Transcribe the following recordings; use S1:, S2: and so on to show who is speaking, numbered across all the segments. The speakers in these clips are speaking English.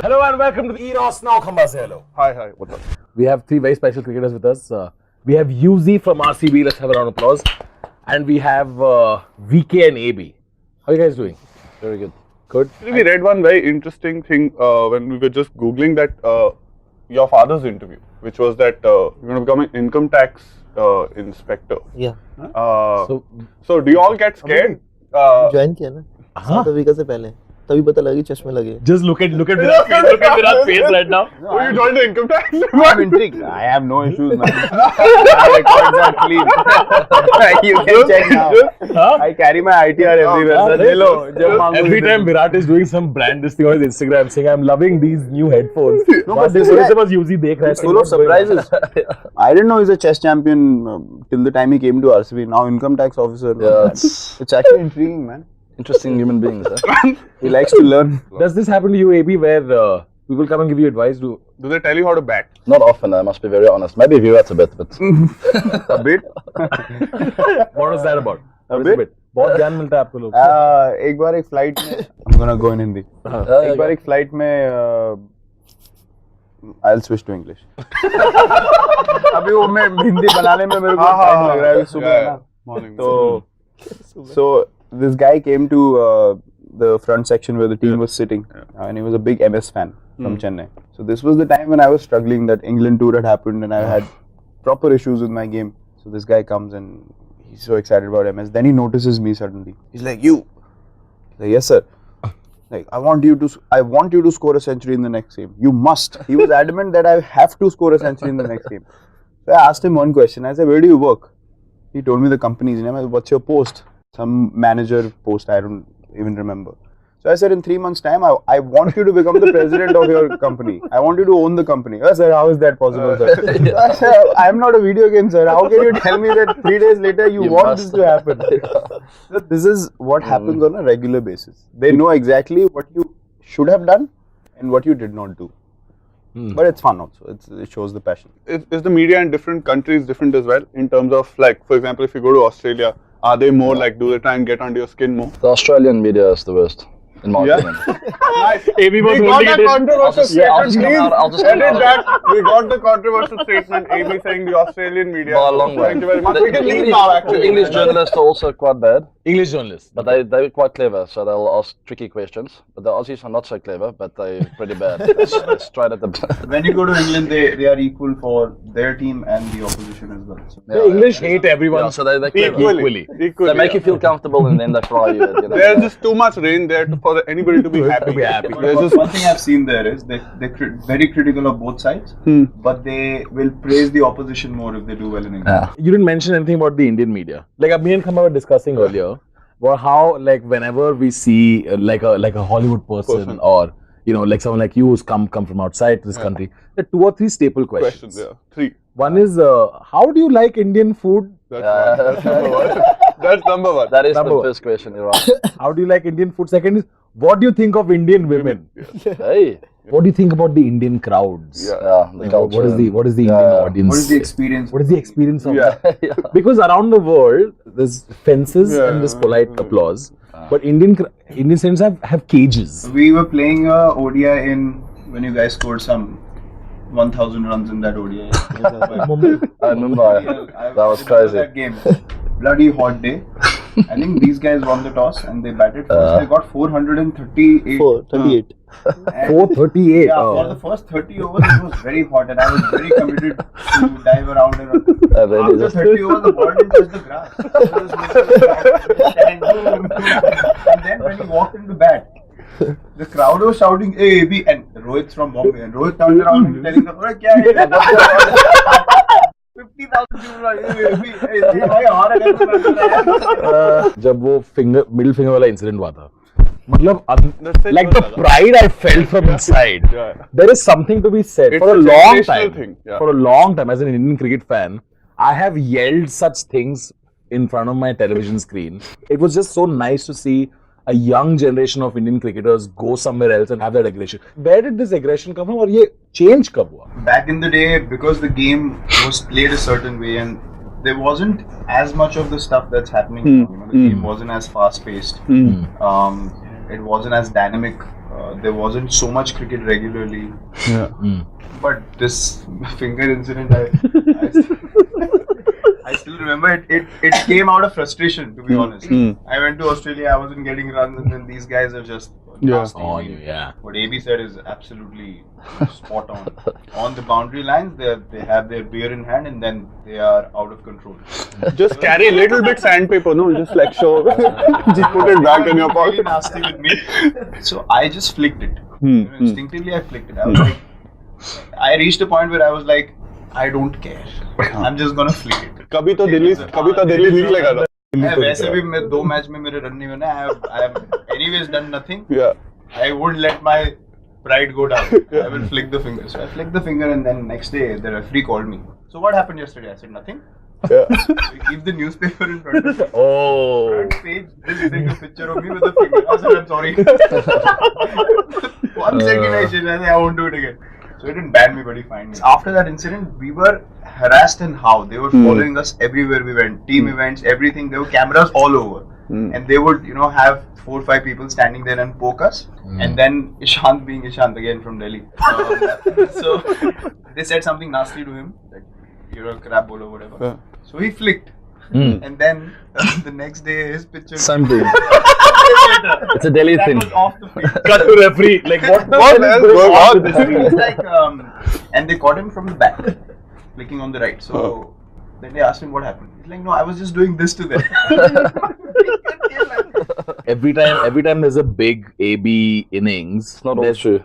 S1: Hello and welcome to the Eros Now. Khamba say hello.
S2: Hi. What's up?
S1: We have three very special cricketers with us. We have Yuzi from RCB. Let's have a round of applause. And we have VK and AIB. How are you guys doing?
S3: Very good.
S1: Good.
S2: We read one very interesting thing when we were just googling that your father's interview, which was that you're going to become an income tax inspector.
S3: Yeah.
S2: So do you all get scared?
S3: Join किया ना 7 week से पहले तभी पता लगी चश्मे लगे.
S1: Just look at Virat face. Look at Virat's face right now.
S2: Oh, you joined the income tax?
S4: I'm intrigued. I have no issues, man. My records are clean. You can check now. I carry my ITR everywhere. Sir.
S1: Every time Virat is doing some brand this thing on his Instagram saying, I'm loving these new headphones.
S4: No, but this
S1: was Yuzi dekh raha hai.
S4: full of surprises. I didn't know he's a chess champion till the time he came to RCB. Now income tax officer.
S3: Yeah,
S4: it's actually intriguing, man.
S3: Interesting human beings. Huh?
S4: He likes to learn.
S1: Does this happen to you, AB, where people come and give you advice?
S2: Do they tell you how to bat?
S3: Not often, I must be very honest. Maybe Virat's a bit, but
S4: A bit.
S1: What was that about?
S4: A bit.
S1: बहुत ज्ञान मिलता है आपको लोग से.
S4: एक बार एक flight में I'm gonna go in Hindi. एक बार एक फ्लाइट में I'll switch to English. अभी वो मैं हिंदी बनाने में मेरे को टाइम लग रहा है अभी सुबह ना.
S2: Morning.
S4: So this guy came to the front section where the team was sitting, and he was a big MS fan from Chennai. So this was the time when I was struggling. That England tour had happened, and I had proper issues with my game. So this guy comes and he's so excited about MS. Then he notices me suddenly. He's like, "You?" Like, "Yes, sir." Like, I want you to score a century in the next game. You must. He was adamant that I have to score a century in the next game. So I asked him one question. I said, "Where do you work?" He told me the company's name. I said, "What's your post?" Some manager post, I don't even remember. So I said, in 3 months' time, I want you to become the president of your company. I want you to own the company. I said, how is that possible, sir? So I said, I'm not a video game, sir. How can you tell me that 3 days later you want this to happen? So this is what happens on a regular basis. They know exactly what you should have done and what you did not do. But it's fun also. It shows the passion.
S2: Is the media in different countries different as well? In terms of, like, for example, if you go to Australia, are they more like, do they try and get under your skin more?
S3: the Australian media is the worst, in my opinion.
S2: Nice.
S1: AB was
S2: We got
S1: holding
S2: that
S1: it in.
S2: controversial
S3: I'll just
S2: statement.
S3: come out- I'll just come
S2: Edit
S3: out.
S2: that. We got the controversial statement. AB saying the Australian media.
S3: By a long way.
S2: Thank you very much.
S3: The
S2: We can leave
S3: English,
S2: now,
S3: the
S2: actually.
S3: English journalists are also quite bad,
S1: English journalists.
S3: but they're quite clever, so they'll ask tricky questions. But the Aussies are not so clever, but they're pretty bad. They're straight at the
S4: When you go to England, they are equal for their team and the opposition as well. So.
S1: The English hate everyone.
S3: Yeah, so they're clever.
S2: Equally.
S3: They make you feel comfortable and then they fry you. You know.
S2: There's just too much rain there for anybody to be happy. There's just
S4: One thing I've seen there is they're very critical of both sides, but they will praise the opposition more if they do well in England.
S3: Yeah.
S1: You didn't mention anything about the Indian media. Like me and Khamba were discussing earlier, about how like whenever we see like a Hollywood person or like someone like you who's come from outside this country, there are 2 or 3 staple questions.
S2: questions, yeah. 3.
S1: One is how do you like Indian food?
S2: That's number one. That's number one.
S3: That is
S1: Number
S3: the
S1: one.
S3: first question, you're right.
S1: How do you like Indian food? Second is what do you think of Indian women?
S3: Hey.
S1: What do you think about the Indian crowds?
S2: Yeah.
S3: Yeah, the culture.
S1: What is the Indian audience?
S4: What is the experience?
S1: What is the experience of
S2: Yeah.
S1: that? Because around the world, there's fences and there's polite applause. But Indian students have cages.
S4: We were playing ODI when you guys scored some 1,000 runs in that ODI.
S3: I remember. That was crazy.
S4: That game, bloody hot day. I think these guys won the toss and they batted first. They got 438.
S3: 438.
S4: And
S1: 438.
S4: Yeah,
S1: oh.
S4: for the first 30 overs, it was very hot, and I was very committed to dive around and
S3: Really
S4: after 30 overs, the ball didn't touch the grass. It was and then when he walked into bat, the crowd was shouting AIB, and Rohit's from Bombay, and Rohit turned around and telling them, "Kya hai?" 50,000 people are AIB.
S1: जब वो middle finger वाला incident हुआ था, मतलब like the pride I felt from inside. There is something to be said.
S2: It's
S1: For a
S2: a
S1: long
S2: generational
S1: time,
S2: thing, yeah.
S1: for a long time, as an Indian cricket fan, I have yelled such things in front of my television screen. It was just so nice to see a young generation of Indian cricketers go somewhere else and have that aggression. Where did this aggression come from? और ये change कब हुआ?
S4: Back in the day, because the game was played a certain way and there wasn't as much of the stuff that's happening now. The game wasn't as fast paced. It wasn't as dynamic. there wasn't so much cricket regularly.
S2: Yeah.
S4: But this finger incident, I still remember it came out of frustration, to be honest. I went to Australia, I wasn't getting runs, and then these guys are just nasty.
S1: On you, yeah.
S4: What AB said is absolutely spot on. On the boundary lines, they have their beer in hand, and then they are out of control.
S2: Just carry a little bit sandpaper, no? Just like show. Just put it back in your
S4: Really
S2: pocket.
S4: nasty with me. So I just flicked it. Instinctively, I flicked it. I was like, I reached a point where I was like, I don't care. I'm just gonna flick it.
S2: कभी तो दिल्ली निकलेगा ना.
S4: वैसे भी मैं 2 match में मेरे run नहीं बने. I have anyways done nothing.
S2: Yeah.
S4: I won't let my pride go down. I will flick the finger. So I flicked the finger, and then next day the referee called me. So what happened yesterday? I said nothing.
S2: Yeah.
S4: We keep the newspaper in front of me.
S1: Oh.
S4: Front page, this big a picture of me with the finger. I said, I'm sorry. 1 second I said, I won't do it again. So he didn't ban me, but he fined me. After that incident, we were harassed and how? They were following us everywhere we went. Team events, everything. There were cameras all over. And they would, have 4 or 5 people standing there and poke us. And then Ishant being Ishant again from Delhi. So they said something nasty to him. Like, you're a crap bowler, whatever.
S2: Yeah.
S4: So he flicked. And then the next day his picture.
S3: Something.
S4: Later,
S3: It's a Delhi
S4: that
S3: thing.
S4: was off the field.
S1: Cut to referee. Like, what the
S2: What
S1: hell
S2: else
S1: is going
S2: going
S1: on
S2: on?
S1: with this?
S4: It's like, and they caught him from the back, flicking on the right. So then they asked him what happened. He's like, no, I was just doing this to them.
S1: Every time there's a big AB innings,
S3: It's not all true.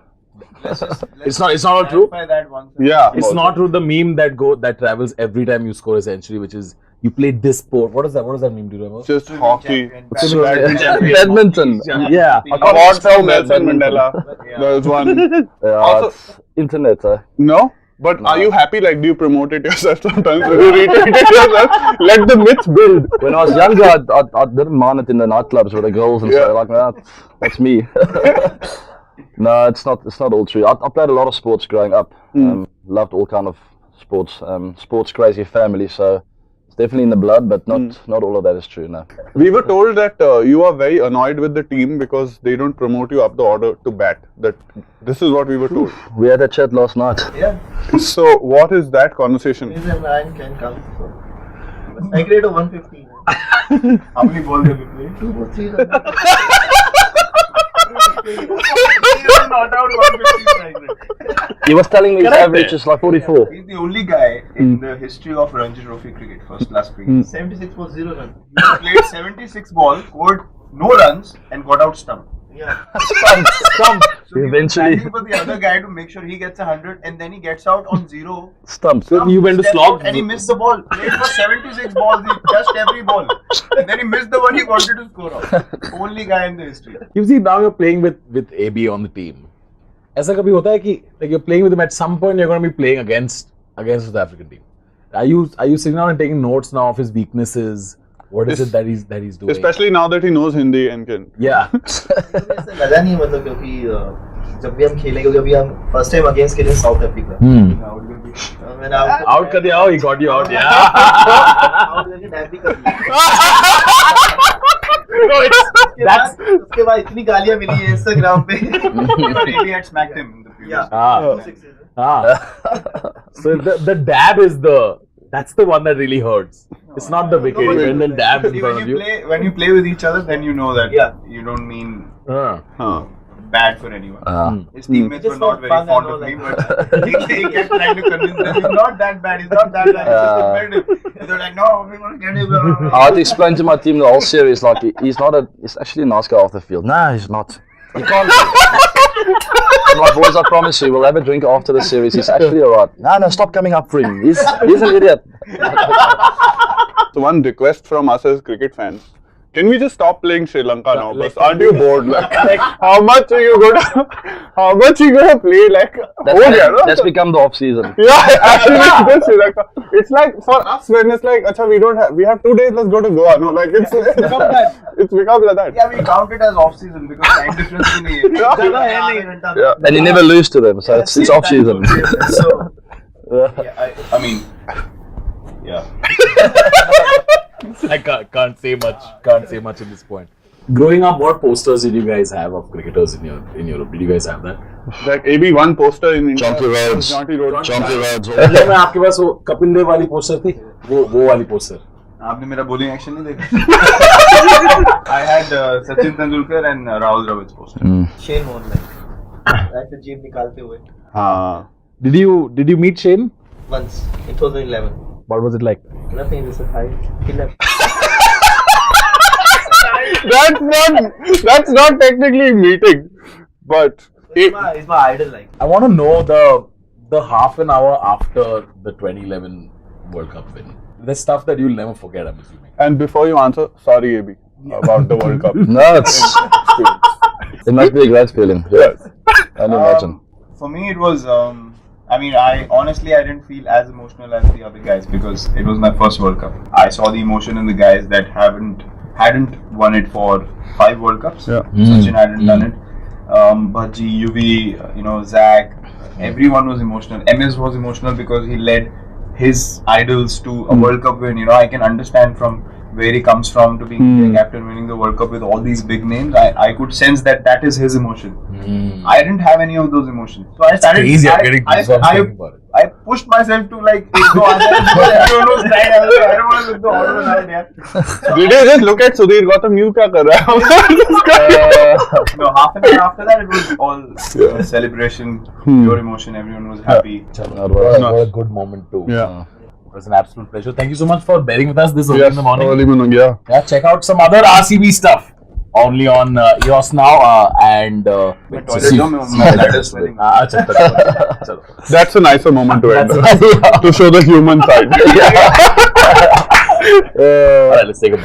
S1: It's not all true?
S4: Clarify that once.
S2: Yeah.
S1: It's not true. The meme that travels every time you score a century, which is you played this sport. What does that meme? Do you remember?
S2: Just hockey.
S3: Badminton.
S1: Yeah.
S2: A quote from Nelson Mandela.
S4: Yeah.
S2: There's one.
S3: Yeah,
S2: Also-
S3: it's internet.
S2: No? But are you happy? Like, do you promote it yourself sometimes? Do you retweet it yourself? Let the myth build.
S3: When I was younger, I didn't mind it in the nightclubs with the girls and
S2: Yeah.
S3: so like that's me. No, it's not all true. I played a lot of sports growing up. Loved all kind of sports. Sports crazy family, so it's definitely in the blood, but not all of that is true. No.
S2: We were told that you are very annoyed with the team because they don't promote you up the order to bat. That this is what we were told.
S3: We had a chat last night.
S5: Yeah,
S2: So what is that conversation?
S5: Chris and Ryan can come. So. I grade a 150.
S4: How many balls have you played?
S5: 2 or 3 runs.
S4: You are not out 150 strike rate.
S3: He was telling me his average is like 44.
S4: He's the only guy in the history of Ranji Trophy cricket, first class cricket.
S5: 76 was 0 run.
S4: He played 76 balls, scored no runs, and got out stumped.
S5: Yeah.
S3: Stump.
S4: So he was
S3: Eventually
S4: standing for the other guy to make sure he gets 100, and then he gets out on 0.
S3: stump.
S1: So you went to
S4: Stepped
S1: slog.
S4: out and he missed the ball. Played for 76 balls, he touched every ball. And then he missed the one he wanted to score on. Only guy in the history.
S1: You see, now you're playing with AB on the team. ऐसा कभी होता है कि like you're playing with him at some point you're going to be playing against the African team. Are you sitting down and taking notes now of his weaknesses? What is it that he's doing?
S2: Especially now that he knows Hindi and can.
S1: Yeah.
S5: ऐसा लगा नहीं मतलब क्योंकि जब भी हम खेले क्योंकि अभी हम फर्स्ट टाइम अगेंस्ट खेले साउथ अफ्रीका मैंने
S1: Out कर दिया. He got you out. Yeah.
S5: Out करके डैप भी कर दिया उसके बाद इतनी गालियां मिली है इंस्टाग्राम पे
S4: Really had smacked him in the previous.
S1: So the dab is that's the one that really hurts. It's not the wicket. When the dab in
S4: See,
S1: front of you.
S4: when you play with each other, then you know that you don't mean bad for anyone. His teammates were
S5: Just
S4: not
S5: for
S4: very
S5: fun
S4: fond
S5: and
S4: of
S5: all
S4: me, but he kept trying to convince them he's not that bad. He's not that bad. He's just competitive. And they're like, no, we want to get him.
S3: I had to explain to my team the whole series like he's actually a nice guy off the field. No, he's not. He can't. I'm like, boys, I promise you, we'll have a drink after the series. He's actually alright. No, stop coming up for him. He's an idiot.
S2: So one request from us as cricket fans. Can we just stop playing Sri Lanka now? Because aren't you bored? Like, how much are you gonna play? Like,
S3: That's become the off season.
S2: Yeah, actually, it's Sri Lanka. It's like for us when it's like, acha, we have 2 days. Let's go to Goa. No, like it's become like that.
S4: Yeah, we count it as off season because time difference in the
S2: Yeah.
S3: And you never lose to them, so it's off season.
S4: So, I mean, yeah.
S1: I can't say much. Can't say much at this point. Growing up, what posters did you guys have of cricketers in your Did you guys have that?
S2: Like AB one poster in India.
S3: Chonky Roads.
S2: Chonky Roads.
S3: Chonky Roads.
S1: India में आपके पास वो कपिल देव वाली poster थी, वो वाली poster.
S4: आपने मेरा bowling action नहीं देखा? I had Sachin Tendulkar and Rahul Dravid's poster.
S5: Shane Warne like ऐसे जेब निकालते हुए.
S2: हाँ.
S1: Did you meet Shane?
S5: Once in 2011.
S1: What was it like?
S5: Nothing. Just a hi. He left.
S2: That's not technically meeting, but
S5: He's my idol like.
S1: I want to know the half an hour after the 2011 World Cup win. The stuff that you'll never forget, I'm assuming.
S2: and before you answer, sorry AB about the World Cup.
S3: No, it must be a great feeling. Yeah. Can you imagine?
S4: For me, it was. I honestly didn't feel as emotional as the other guys because it was my first World Cup. I saw the emotion in the guys that hadn't won it for 5 World Cups.
S2: Yeah.
S4: Sachin hadn't done it. Bhaji, UV, Zach, everyone was emotional. MS was emotional because he led his idols to a World Cup win. I can understand from where he comes from to being the captain, winning the World Cup with all these big names. I could sense that is his emotion. I didn't have any of those emotions. So I started.
S1: Crazy, I'm getting goosebumps thinking about it.
S4: I pushed myself to like, go on there because everyone was crying. I was like, I don't want to look the auto line there.
S2: Did you just look at Sudhir Gautam? You क्या कर रहा है?
S4: No, half an hour after that, it was all celebration, pure emotion. Everyone was happy.
S1: What a good moment too.
S2: Yeah.
S1: It was an absolute pleasure. Thank you so much for bearing with us this early in the morning.
S2: Early morning, yeah.
S1: Yeah, check out some other RCB stuff only on EOS now and.
S4: Toilet में my bladder swelling.
S1: अच्छा, चलो.
S2: That's a nicer moment to end to show the human side.
S1: Alright, let's take a break.